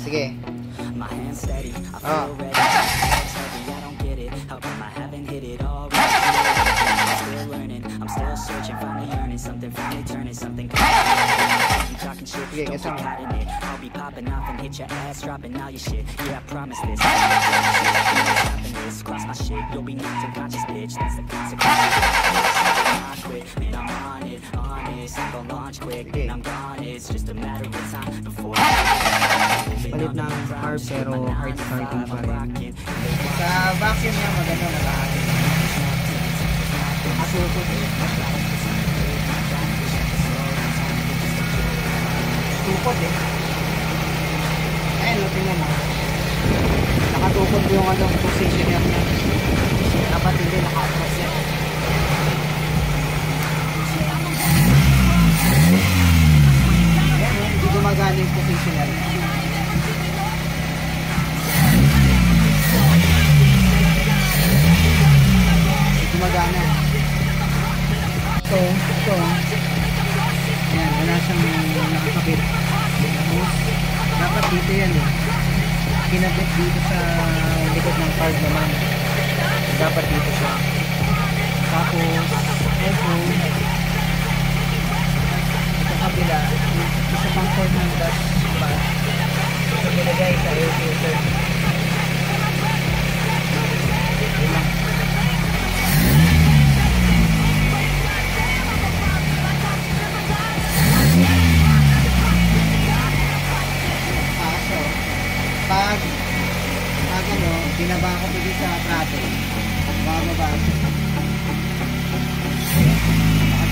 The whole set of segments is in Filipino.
sige. My hands steady, I feel ready. It's heavy, I don't get it. How come I haven't hit it already? I'm still learning, I'm still searching, finally earning something, finally turning something. You talking shit, don't be caught in it. I'll be popping off and hit your ass, dropping all your shit. Yeah, I promise this. Stopping this, cross my shit, you'll be knocked unconscious, bitch. That's the consequence. I quit, man, I'm on it, honest. I'm gonna launch quick, then I'm gone. It's just a matter of time before Palit ng carb pero hard starting pa rin. Sa vacuum niya maganda na lahat. Asukot eh. Tukot eh. Ayun, tingnan mo. Nakatukot yung positioner niya. Dapat hindi naka-atras yan. Ayan, hindi gumagana yung positioner niya. Gumagana. Ito. Ayan, wala siyang nakakabit. Dapat dito yan eh. Kinabit dito sa likod ng card naman. Dapat dito siya. Tapos, iPhone. Ito kabila. Isa pang cord ng dashpad. Ito nilagay sa air filter. Ito lang. Pag ano, binaba ko dito sa trato, bababa baka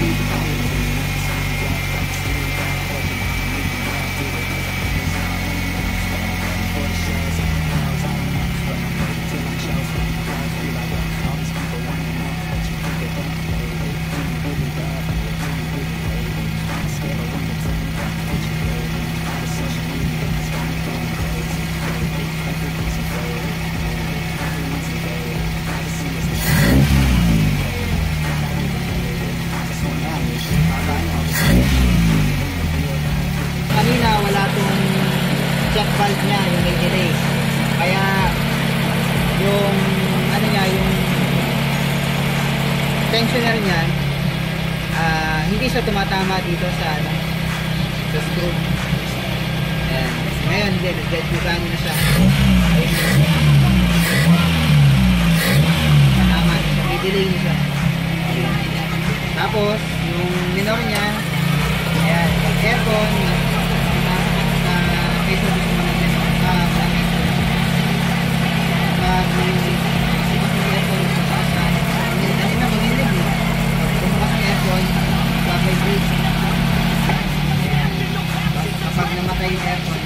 dito sa ulo. Kanina wala tong check valve niya, yung may delay. Kaya yung ano niya, yung tensioner niya hindi siya tumatama dito sa ano, sa screw. Ayan. Ngayon, dead-dead na siya. Tama, may delay niya siya. Tapos, yung minor niya, ayan, aircon, peso dito mo natin, aircon sa taas na, dahil na manilig eh. Bumukas ang aircon, babay breeze. Kapag namatay yung aircon,